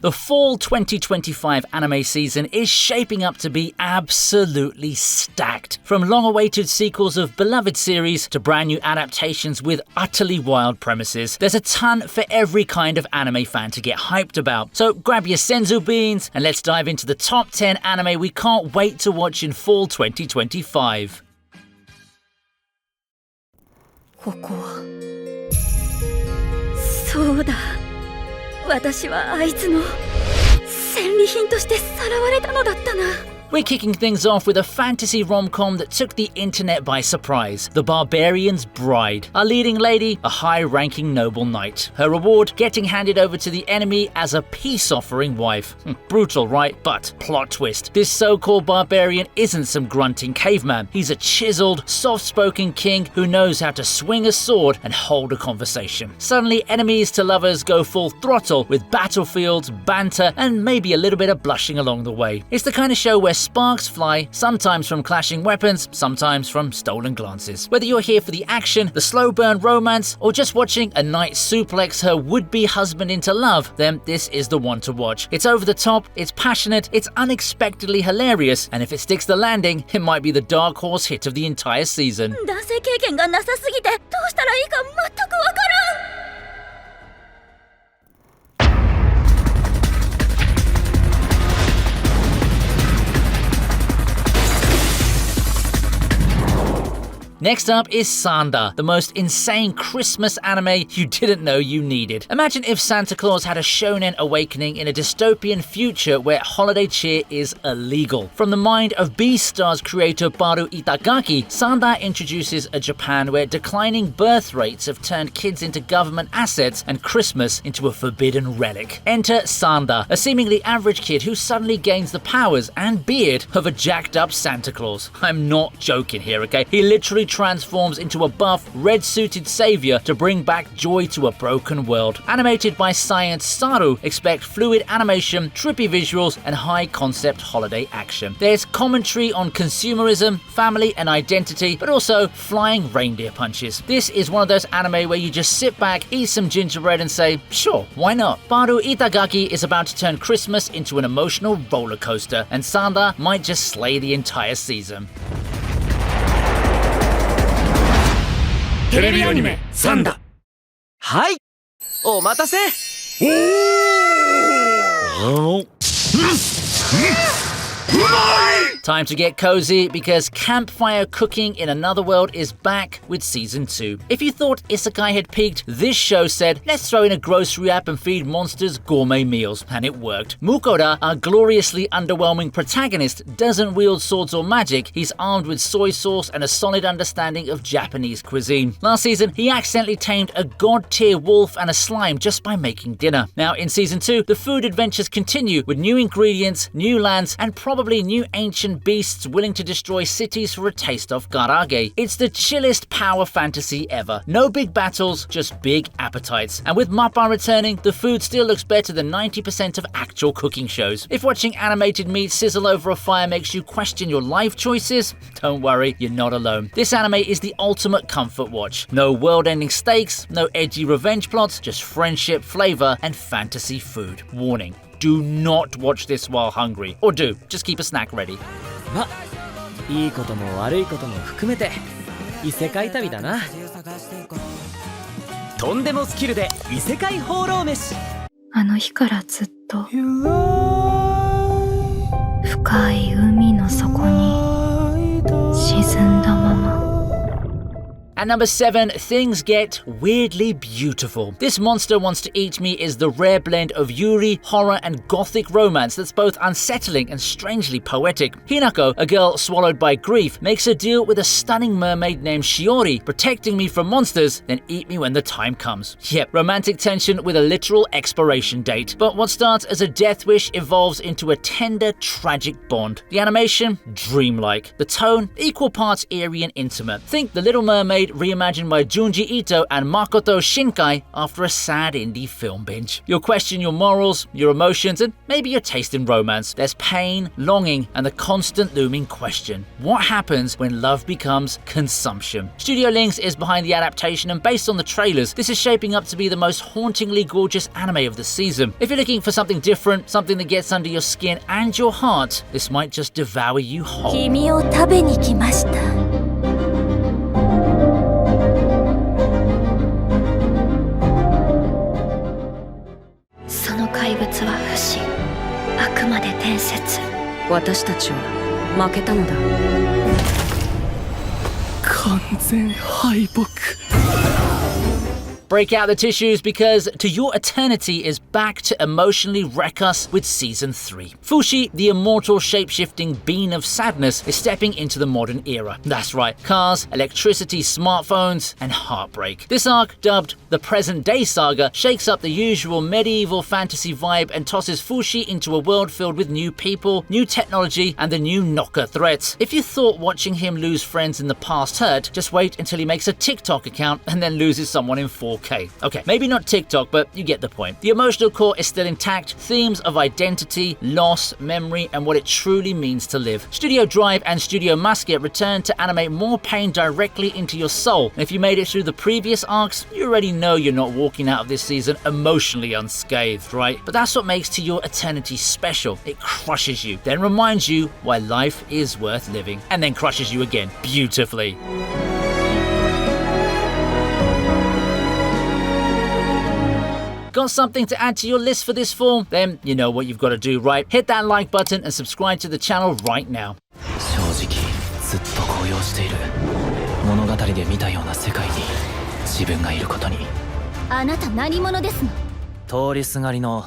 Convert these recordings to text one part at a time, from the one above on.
The fall 2025 anime season is shaping up to be absolutely stacked. From long-awaited sequels of beloved series to brand new adaptations with utterly wild premises, there's a ton for every kind of anime fan to get hyped about. So grab your senzu beans and let's dive into the top 10 anime we can't wait to watch in fall 2025. ここはそうだ私はあいつの戦利品としてさらわれたのだったな We're kicking things off with a fantasy rom-com that took the internet by surprise, The Barbarian's Bride. Our leading lady, a high-ranking noble knight. Her reward, getting handed over to the enemy as a peace-offering wife. Brutal, right? But plot twist. This so-called barbarian isn't some grunting caveman. He's a chiseled, soft-spoken king who knows how to swing a sword and hold a conversation. Suddenly, enemies to lovers go full throttle with battlefields, banter, and maybe a little bit of blushing along the way. It's the kind of show where sparks fly, sometimes from clashing weapons, sometimes from stolen glances. Whether you're here for the action, the slow burn romance, or just watching a knight suplex her would-be husband into love, then this is the one to watch. It's over the top, it's passionate, it's unexpectedly hilarious, and if it sticks the landing, it might be the dark horse hit of the entire season. 男性経験がなさすぎてどうしたらいいか全くわからん Next up is Sanda, the most insane Christmas anime you didn't know you needed. Imagine if Santa Claus had a shonen awakening in a dystopian future where holiday cheer is illegal. From the mind of Beastars creator Baru Itagaki, Sanda introduces a Japan where declining birth rates have turned kids into government assets and Christmas into a forbidden relic. Enter Sanda, a seemingly average kid who suddenly gains the powers and beard of a jacked up Santa Claus. I'm not joking here, okay? He literally transforms into a buff, red-suited savior to bring back joy to a broken world. Animated by Science Saru, expect fluid animation, trippy visuals, and high-concept holiday action. There's commentary on consumerism, family, and identity, but also flying reindeer punches. This is one of those anime where you just sit back, eat some gingerbread, and say, sure, why not? Baru Itagaki is about to turn Christmas into an emotional roller coaster, and Sanda might just slay the entire season. テレビアニメサンダはい、お待たせ。Time to get cozy because campfire cooking in another world is back with season 2. If you thought Isekai had peaked, this show said, let's throw in a grocery app and feed monsters gourmet meals, and it worked. Mukora, our gloriously underwhelming protagonist, doesn't wield swords or magic. He's armed with soy sauce and a solid understanding of Japanese cuisine. Last season, he accidentally tamed a god-tier wolf and a slime just by making dinner. Now in season 2, the food adventures continue with new ingredients, new lands, and probably new ancient beasts willing to destroy cities for a taste of karage. It's the chillest power fantasy ever. No big battles, just big appetites. And with Mappa returning, the food still looks better than 90% of actual cooking shows. If watching animated meat sizzle over a fire makes you question your life choices, don't worry, you're not alone. This anime is the ultimate comfort watch. No world-ending stakes, no edgy revenge plots, just friendship, flavor, and fantasy food. Warning. Do not watch this while hungry. Or do, just keep a snack ready. ま、いいことも悪いことも含めて異世界旅だな。とんでもスキルで異世界放浪飯。あの日からずっと深い海の底に沈んだまま。 At number 7, things get weirdly beautiful. This monster wants to eat me is the rare blend of yuri, horror, and gothic romance that's both unsettling and strangely poetic. Hinako, a girl swallowed by grief, makes a deal with a stunning mermaid named Shiori, protecting me from monsters, then eat me when the time comes. Yep, romantic tension with a literal expiration date. But what starts as a death wish evolves into a tender, tragic bond. The animation, dreamlike. The tone, equal parts eerie and intimate. Think The Little Mermaid reimagined by Junji Ito and Makoto Shinkai after a sad indie film binge. You'll question your morals, your emotions, and maybe your taste in romance. There's pain, longing, and the constant looming question: what happens when love becomes consumption? Studio Links is behind the adaptation, and based on the trailers, this is shaping up to be the most hauntingly gorgeous anime of the season. If you're looking for something different, something that gets under your skin and your heart, this might just devour you whole. 君を食べに来ました。その怪物は不死、あくまで伝説。私たちは負けたのだ。完全敗北。Break out the tissues because To Your Eternity is back to emotionally wreck us with Season 3. Fushi, the immortal shape-shifting bean of sadness, is stepping into the modern era. That's right, cars, electricity, smartphones, and heartbreak. This arc, dubbed the Present Day Saga, shakes up the usual medieval fantasy vibe and tosses Fushi into a world filled with new people, new technology, and the new knocker threats. If you thought watching him lose friends in the past hurt, just wait until he makes a TikTok account and then loses someone in 4K. Okay, maybe not TikTok, but you get the point. The emotional core is still intact, themes of identity, loss, memory, and what it truly means to live. Studio Drive and Studio Musket return to animate more pain directly into your soul. And if you made it through the previous arcs, you already know you're not walking out of this season emotionally unscathed, right? But that's what makes To Your Eternity special. It crushes you, then reminds you why life is worth living, and then crushes you again, beautifully. Got something to add to your list for this fall? Then you know what you've got to do, right? Hit that like button and subscribe to the channel right now. 正直ずっと高揚している。物語で見たような世界に自分がいることに。あなた何者ですの？通りすがりの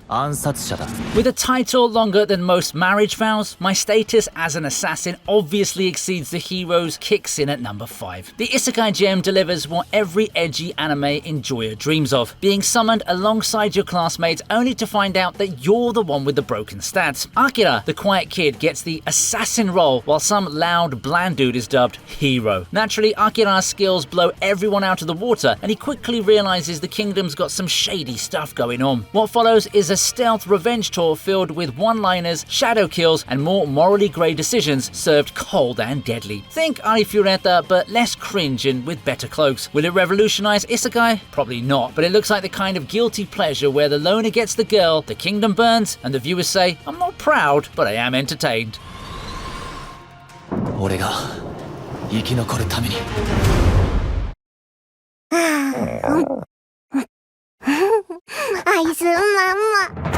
暗殺者だ。 With a title longer than most marriage vows, my status as an assassin obviously exceeds the hero's, kicks in at number 5. The Isekai gem delivers what every edgy anime enjoyer dreams of: being summoned alongside your classmates only to find out that you're the one with the broken stats. Akira, the quiet kid, gets the assassin role, while some loud, bland dude is dubbed hero. Naturally, Akira's skills blow everyone out of the water, and he quickly realizes the kingdom's got some shady stuff going on. What follows is a stealth revenge tour filled with one-liners, shadow kills, and more morally grey decisions served cold and deadly. Think Arifureta, but less cringe and with better cloaks. Will it revolutionize Isekai? Probably not, but it looks like the kind of guilty pleasure where the loner gets the girl, the kingdom burns, and the viewers say, I'm not proud, but I am entertained. 俺が生き残るために。愛すまんま。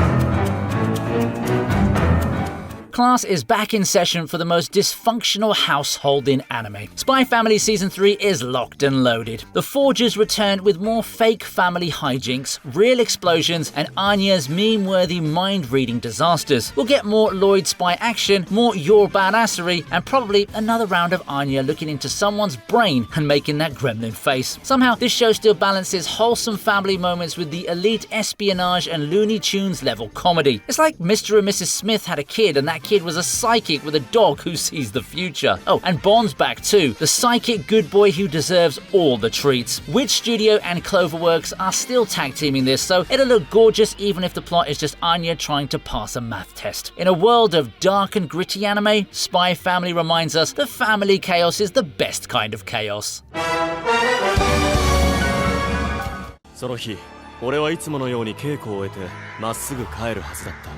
Class is back in session for the most dysfunctional household in anime. Spy Family Season 3 is locked and loaded. The Forgers return with more fake family hijinks, real explosions, and Anya's meme-worthy mind-reading disasters. We'll get more Lloyd spy action, more your badassery, and probably another round of Anya looking into someone's brain and making that gremlin face. Somehow, this show still balances wholesome family moments with the elite espionage and Looney Tunes level comedy. It's like Mr. and Mrs. Smith had a kid, and that kid was a psychic with a dog who sees the future. Oh, and Bond's back too, the psychic good boy who deserves all the treats. Witch Studio and Cloverworks are still tag teaming this, so it'll look gorgeous even if the plot is just Anya trying to pass a math test. In a world of dark and gritty anime, Spy Family reminds us that family chaos is the best kind of chaos. その日、俺はいつものように稽古を終えてまっすぐ帰るはずだった。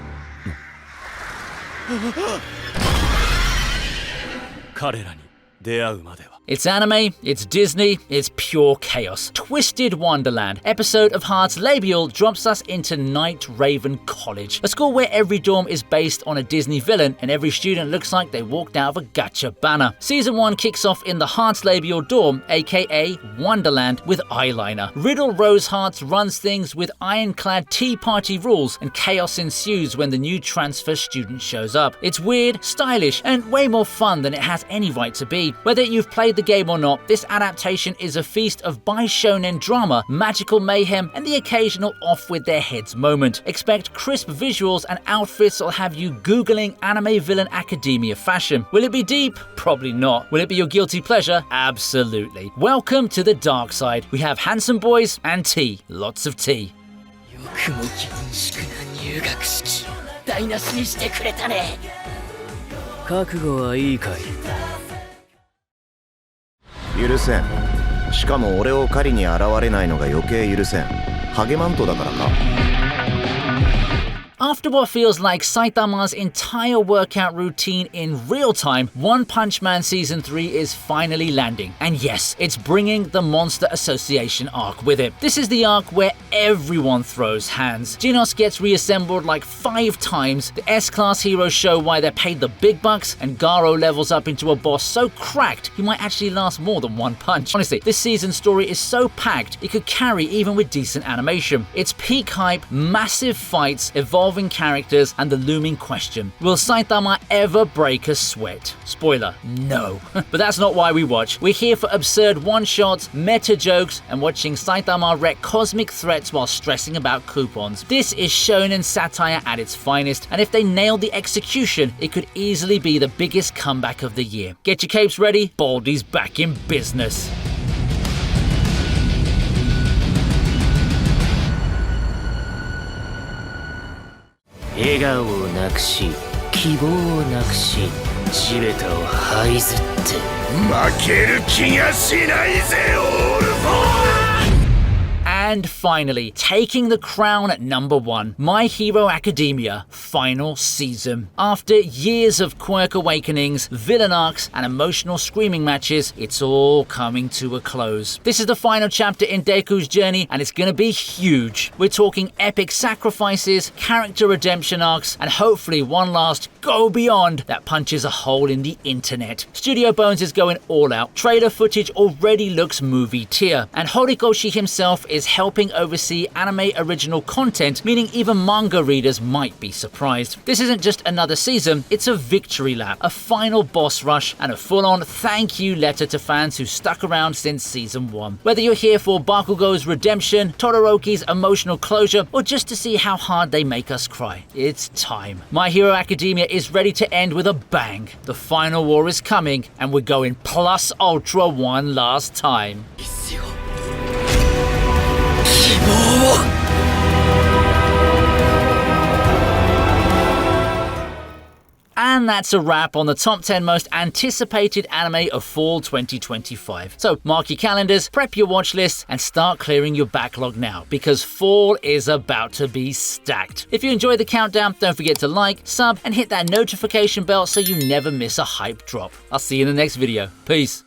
彼らに出会うまでは。 It's anime, it's Disney, it's pure chaos. Twisted Wonderland, episode of Heart's Labial, drops us into Night Raven College, a school where every dorm is based on a Disney villain and every student looks like they walked out of a gacha banner. Season 1 kicks off in the Heart's Labial dorm, aka Wonderland, with eyeliner. Riddle Rose Hearts runs things with ironclad tea party rules, and chaos ensues when the new transfer student shows up. It's weird, stylish, and way more fun than it has any right to be. Whether you've played the game or not, this adaptation is a feast of bi-shonen drama, magical mayhem, and the occasional off-with-their-heads moment. Expect crisp visuals and outfits that'll have you googling anime villain academia fashion. Will it be deep? Probably not. Will it be your guilty pleasure? Absolutely. Welcome to the dark side. We have handsome boys and tea. Lots of tea. よくも厳粛な入学式台無しにしてくれたね。覚悟はいいかい？許せん。しかも俺を狩りに現れないのが余計許せん。ハゲマントだからか。 After what feels like Saitama's entire workout routine in real time, One Punch Man Season 3 is finally landing. And yes, it's bringing the Monster Association arc with it. This is the arc where everyone throws hands. Genos gets reassembled like 5 times, the S-Class heroes show why they're paid the big bucks, and Garo levels up into a boss so cracked he might actually last more than one punch. Honestly, this season's story is so packed it could carry even with decent animation. It's peak hype, massive fights, evolving characters, and the looming question: will Saitama ever break a sweat? Spoiler, no. But that's not why we watch. We're here for absurd one-shots, meta jokes, and watching Saitama wreck cosmic threats while stressing about coupons. This is shonen satire at its finest, and if they nailed the execution, it could easily be the biggest comeback of the year. Get your capes ready, Baldy's back in business. 笑顔をなくし希望をなくし地べたを這いずって負ける気がしないぜオールフォー And finally, taking the crown at number 1, My Hero Academia Final Season. After years of quirk awakenings, villain arcs, and emotional screaming matches, it's all coming to a close. This is the final chapter in Deku's journey, and it's gonna be huge. We're talking epic sacrifices, character redemption arcs, and hopefully one last go beyond that punches a hole in the internet. Studio Bones is going all out. Trailer footage already looks movie tier, and Horikoshi himself is helping oversee anime original content, meaning even manga readers might be surprised. This isn't just another season, it's a victory lap, a final boss rush, and a full-on thank you letter to fans who stuck around since season 1. Whether you're here for Bakugo's redemption, Todoroki's emotional closure, or just to see how hard they make us cry, it's time. My Hero Academia is ready to end with a bang. The final war is coming, and we're going plus ultra one last time. And that's a wrap on the top 10 most anticipated anime of fall 2025. So mark your calendars, prep your watch lists, and start clearing your backlog now, because fall is about to be stacked. If you enjoyed the countdown, don't forget to like, sub, and hit that notification bell so you never miss a hype drop. I'll see you in the next video. Peace.